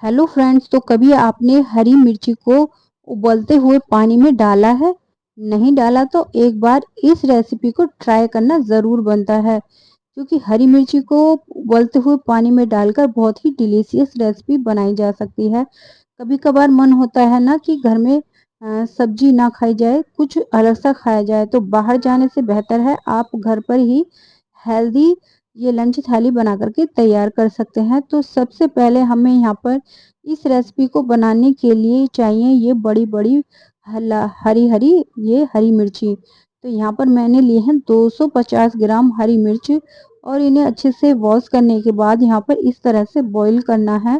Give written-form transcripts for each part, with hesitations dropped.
Hello friends, तो कभी आपने हरी मिर्ची को उबलते हुए पानी में डाला है? नहीं डाला तो एक बार इस रेसिपी को ट्राई करना ज़रूर बनता है, क्योंकि हरी मिर्ची को उबलते हुए पानी में डालकर बहुत ही डिलीशियस रेसिपी बनाई जा सकती है। कभी कभार मन होता है ना कि घर में सब्जी ना खाई जाए, कुछ अलग सा खाया जाए, तो बाहर जाने से बेहतर है आप घर पर ही हेल्दी ये लंच थाली बना करके तैयार कर सकते हैं। तो सबसे पहले हमें यहाँ पर इस रेसिपी को बनाने के लिए चाहिए ये बड़ी-बड़ी हरी-हरी ये हरी मिर्ची। तो यहाँ पर मैंने लिए हैं 250 ग्राम हरी मिर्च और इन्हें अच्छे से वॉश करने के बाद यहाँ पर इस तरह से बॉईल करना है।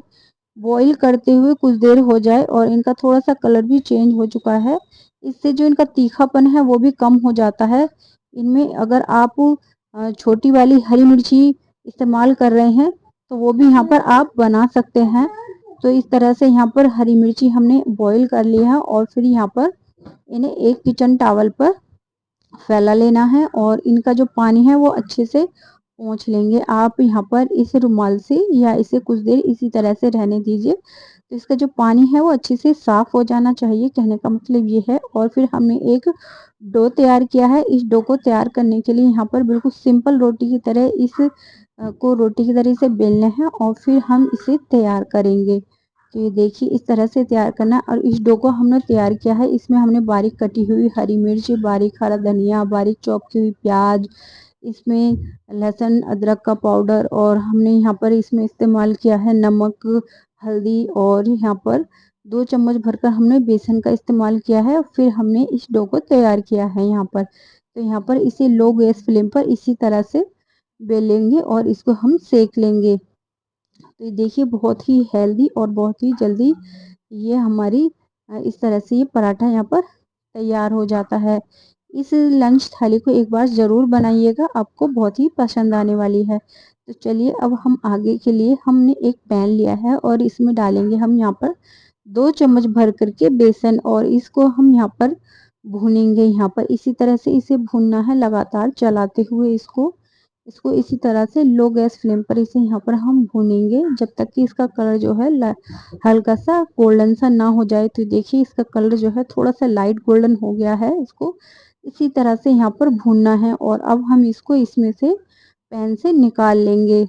बॉईल करते हुए कुछ देर हो जाए और इनका थोड़ा-सा कलर भी चेंज हो चुका है। इससे जो इनका तीखापन है वो भी कम हो जाता है। इनमें अगर आप छोटी वाली हरी मिर्ची इस्तेमाल कर रहे हैं तो वो भी यहाँ पर आप बना सकते हैं। तो इस तरह से यहाँ पर हरी मिर्ची हमने बॉईल कर लिया है और फिर यहाँ पर इन्हें एक किचन टॉवल पर फैला लेना है और इनका जो पानी है वो अच्छे से पोंछ लेंगे। आप यहाँ पर इस रुमाल से या इसे कुछ देर इसी तरह से रहने दीजिए। तो इसका जो पानी है वो अच्छे से साफ हो जाना चाहिए, कहने का मतलब ये है। और फिर हमने एक डो तैयार किया है। इस डो को तैयार करने के लिए यहाँ पर बिल्कुल सिंपल रोटी की तरह इस को रोटी की तरह से बेलना है और फिर हम इसे तैयार करेंगे। तो ये देखिए इस तरह से तैयार करना है और इस डो को हमने तैयार किया है। इसमें हमने बारीक कटी हुई हरी मिर्च, बारीक हरा धनिया, बारीक चॉप की हुई प्याज, इसमें लहसुन अदरक का पाउडर और हमने यहाँ पर इसमें इस्तेमाल किया है नमक, हल्दी और यहाँ पर 2 चम्मच भरकर हमने बेसन का इस्तेमाल किया है। फिर हमने इस डो को तैयार किया है यहाँ पर। तो यहाँ पर इसे लो गैस फ्लेम पर इसी तरह से बेलेंगे और इसको हम सेक लेंगे। तो ये देखिए बहुत ही हेल्दी और बहुत ही जल्दी ये हमारी इस तरह से ये पराठा यहाँ पर तैयार हो जाता है। इस लंच थाली को एक बार ज़रूर बनाइएगा, आपको बहुत ही पसंद आने वाली है। तो चलिए अब हम आगे के लिए हमने एक पैन लिया है और इसमें डालेंगे हम यहाँ पर 2 चम्मच भर करके बेसन और इसको हम यहाँ पर भूनेंगे। यहाँ पर इसी तरह से इसे भूनना है, लगातार चलाते हुए इसको इसको इसी तरह से लो गैस फ्लेम पर इसे यहाँ पर हम भूनेंगे जब तक कि इसका कलर जो है हल्का सा गोल्डन सा ना हो जाए। तो देखिए इसका कलर जो है थोड़ा सा लाइट गोल्डन हो गया है। इसको इसी तरह से यहाँ पर भूनना है और अब हम इसको इसमें से पैन से निकाल लेंगे।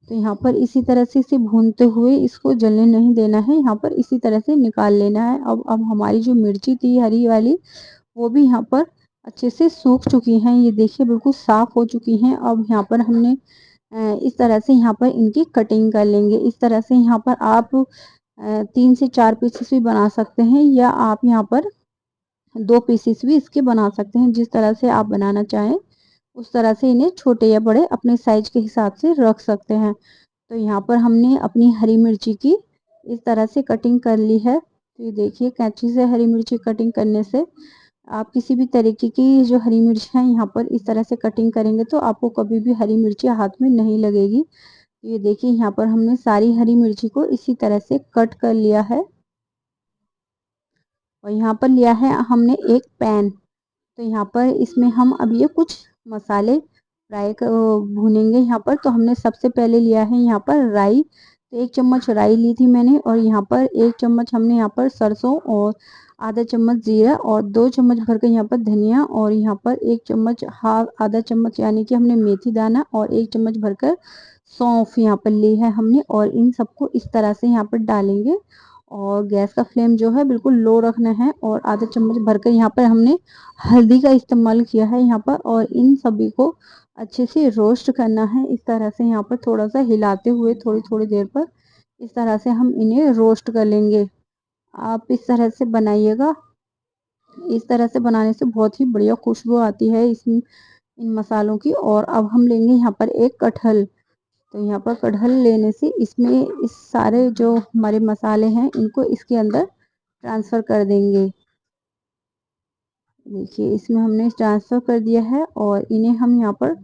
तो यहाँ पर इसी तरह से इसे भूनते हुए इसको जलने नहीं देना है, यहाँ पर इसी तरह से निकाल लेना है। अब हमारी जो मिर्ची थी हरी वाली वो भी यहाँ पर अच्छे से सूख चुकी हैं। ये देखिए बिल्कुल साफ हो चुकी हैं। अब यहाँ पर हमने इस तरह से यहाँ पर इनकी कटिंग कर लेंगे। इस तरह से यहाँ पर आप 3 से 4 पीसेस भी बना सकते हैं या आप यहाँ पर 2 पीसेस भी इसके बना सकते हैं। जिस तरह से आप बनाना चाहें उस तरह से इन्हें छोटे या बड़े अपने साइज के हिसाब से रख सकते हैं। तो यहाँ पर हमने अपनी हरी मिर्ची की इस तरह से कटिंग कर ली है। तो ये देखिए कैंची से हरी मिर्ची कटिंग करने से आप किसी भी तरीके की जो हरी मिर्च है यहाँ पर इस तरह से कटिंग करेंगे तो आपको कभी भी हरी मिर्ची हाथ में नहीं लगेगी। ये देखिए यहाँ पर हमने सारी हरी मिर्ची को इसी तरह से कट कर लिया है और यहाँ पर लिया है हमने एक पैन। तो यहाँ पर इसमें हम अब ये कुछ मसाले भूनेंगे यहाँ पर। तो हमने सबसे पहले लिया है यहाँ पर राई। तो 1 चम्मच राई ली थी मैंने और यहाँ पर 1 चम्मच हमने यहाँ पर सरसों और आधा चम्मच जीरा और 2 चम्मच भर के यहाँ पर धनिया और यहाँ पर 1 चम्मच आधा चम्मच यानी कि हमने मेथी दाना और 1 चम्मच भरकर सौंफ यहाँ पर ली है हमने और इन सबको इस तरह से यहाँ पर डालेंगे और गैस का फ्लेम जो है बिल्कुल लो रखना है। और आधा चम्मच भरकर यहाँ पर हमने हल्दी का इस्तेमाल किया है यहाँ पर और इन सभी को अच्छे से रोस्ट करना है। इस तरह से यहाँ पर थोड़ा सा हिलाते हुए थोड़ी थोड़ी देर पर इस तरह से हम इन्हें रोस्ट कर लेंगे। आप इस तरह से बनाइएगा। इस तरह से बनाने से बहुत ही बढ़िया खुशबू आती है इन मसालों की। और अब हम लेंगे यहाँ पर एक कटहल। तो यहाँ पर कटहल लेने से इसमें इस सारे जो हमारे मसाले हैं इनको इसके अंदर ट्रांसफ़र कर देंगे। देखिए इसमें हमने ट्रांसफ़र कर दिया है और इन्हें हम यहाँ पर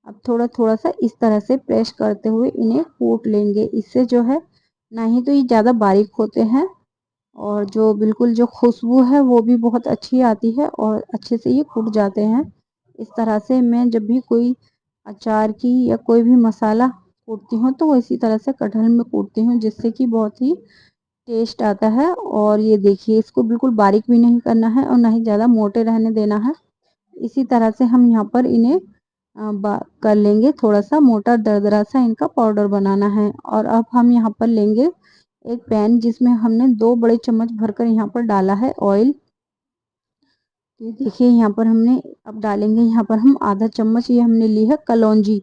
अब थोड़ा-थोड़ा सा इस तरह से प्रेस करते हुए इन्हें कूट लेंगे। इससे जो है ना ही तो ये ज़्यादा बारीक होते हैं और जो बिल्कुल जो खुशबू है वो भी बहुत अच्छी आती है और अच्छे से ये कूट जाते हैं। इस तरह से मैं जब भी कोई अचार की या कोई भी मसाला कूटती हूँ तो वो इसी तरह से कटहल में कूटती हूँ जिससे कि बहुत ही टेस्ट आता है। और ये देखिए इसको बिल्कुल बारीक भी नहीं करना है और ना ही ज़्यादा मोटे रहने देना है। इसी तरह से हम यहाँ पर इन्हें कर लेंगे, थोड़ा सा मोटा दरदरा सा इनका पाउडर बनाना है। और अब हम यहाँ पर लेंगे एक पैन जिसमें हमने 2 बड़े चम्मच भरकर यहाँ पर डाला है ऑयल। ये देखिए यहाँ पर हमने अब डालेंगे यहाँ पर हम आधा चम्मच, ये हमने ली है कलौंजी।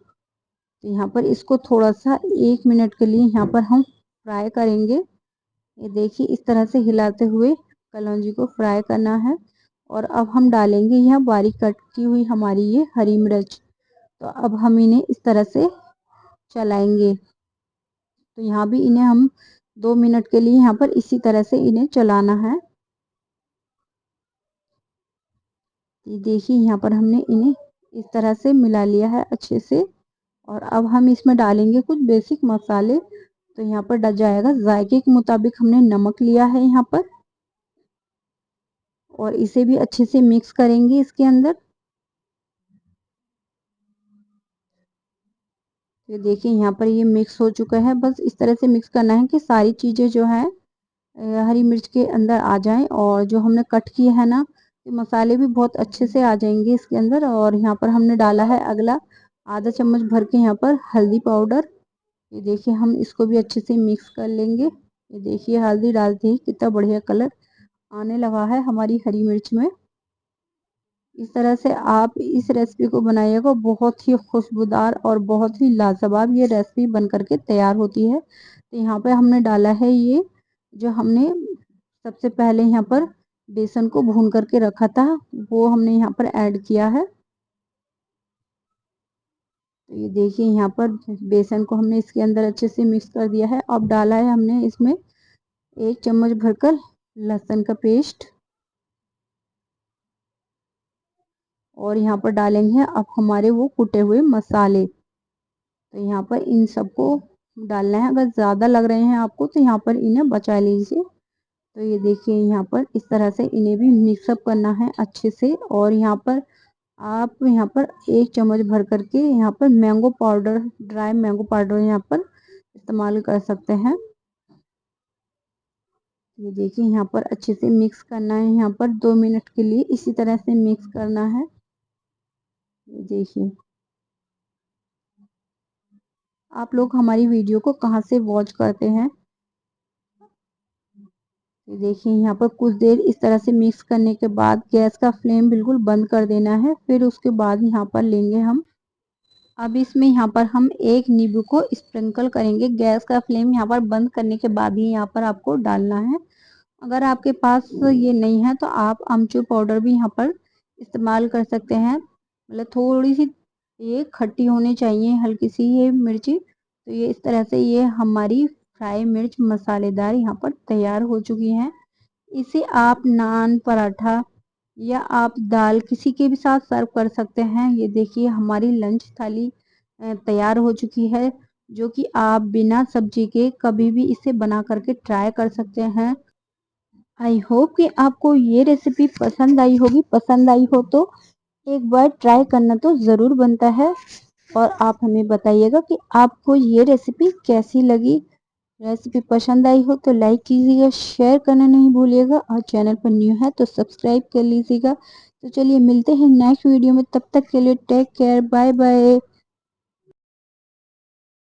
तो यहाँ पर इसको थोड़ा सा 1 मिनट के लिए यहाँ पर हम फ्राई करेंगे। ये देखिए इस तरह से हिलाते हुए कलौंजी को फ्राई करना है। और अब हम डालेंगे यहाँ बारीक कट की हुई हमारी ये हरी मिर्च। तो अब हम इन्हें इस तरह से चलाएंगे। तो यहाँ भी इन्हें हम 2 मिनट के लिए यहाँ पर इसी तरह से इन्हें चलाना है। ये देखिए यहाँ पर हमने इन्हें इस तरह से मिला लिया है अच्छे से। और अब हम इसमें डालेंगे कुछ बेसिक मसाले। तो यहाँ पर डल जाएगा, जायके के मुताबिक हमने नमक लिया है यहाँ पर। और इसे भी अच्छे से मिक्स करेंगे इसके अंदर। ये देखिए यहाँ पर ये मिक्स हो चुका है। बस इस तरह से मिक्स करना है कि सारी चीज़ें जो है हरी मिर्च के अंदर आ जाएं। और जो हमने कट किया है ना, ये मसाले भी बहुत अच्छे से आ जाएंगे इसके अंदर। और यहाँ पर हमने डाला है अगला आधा चम्मच भर के यहाँ पर हल्दी पाउडर। ये देखिए हम इसको भी अच्छे से मिक्स कर लेंगे। ये देखिए हल्दी डालते ही कितना बढ़िया कलर आने लगा है हमारी हरी मिर्च में। इस तरह से आप इस रेसिपी को बनाइएगा, बहुत ही खुशबूदार और बहुत ही लाजवाब ये रेसिपी बन करके तैयार होती है। तो यहाँ पे हमने डाला है ये जो हमने सबसे पहले यहाँ पर बेसन को भून करके रखा था, वो हमने यहाँ पर ऐड किया है। तो ये देखिए यहाँ पर बेसन को हमने इसके अंदर अच्छे से मिक्स कर दिया है। अब डाला है हमने इसमें 1 चम्मच भरकर लहसुन का पेस्ट। और यहाँ पर डालेंगे अब हमारे वो कुटे हुए मसाले। तो यहाँ पर इन सबको डालना है। अगर ज़्यादा लग रहे हैं आपको तो यहाँ पर इन्हें बचा लीजिए। तो ये देखिए यहाँ पर इस तरह से इन्हें भी मिक्सअप करना है अच्छे से। और यहाँ पर आप यहाँ पर 1 चम्मच भर करके यहाँ पर mango powder, dry mango powder यहाँ पर इस्तेमाल कर सकते हैं। ये देखिए यहाँ पर अच्छे से मिक्स करना है। यहाँ पर 2 मिनट के लिए इसी तरह से मिक्स करना है। ये देखिए आप लोग हमारी वीडियो को कहाँ से वॉच करते हैं। ये देखिए यहाँ पर कुछ देर इस तरह से मिक्स करने के बाद गैस का फ्लेम बिल्कुल बंद कर देना है। फिर उसके बाद यहाँ पर लेंगे हम, अब इसमें यहाँ पर हम 1 नींबू को स्प्रिंकल करेंगे। गैस का फ्लेम यहाँ पर बंद करने के बाद ही यहाँ पर आपको डालना है। अगर आपके पास ये नहीं है तो आप अमचूर पाउडर भी यहाँ पर इस्तेमाल कर सकते हैं। मतलब थोड़ी सी ये खट्टी होनी चाहिए, हल्की सी ये मिर्ची। तो ये इस तरह से ये हमारी फ्राई मिर्च मसालेदार यहाँ पर तैयार हो चुकी हैं। इसे आप नान, पराठा या आप दाल किसी के भी साथ सर्व कर सकते हैं। ये देखिए हमारी लंच थाली तैयार हो चुकी है, जो कि आप बिना सब्जी के कभी भी इसे बना करके ट्राई कर सकते हैं। आई होप कि आपको ये रेसिपी पसंद आई होगी। पसंद आई हो तो एक बार ट्राई करना तो ज़रूर बनता है। और आप हमें बताइएगा कि आपको ये रेसिपी कैसी लगी। रेसिपी पसंद आई हो तो लाइक कीजिएगा, शेयर करना नहीं भूलिएगा। और चैनल पर न्यू है तो सब्सक्राइब कर लीजिएगा। तो चलिए मिलते हैं नेक्स्ट वीडियो में, तब तक के लिए टेक केयर, बाय बाय।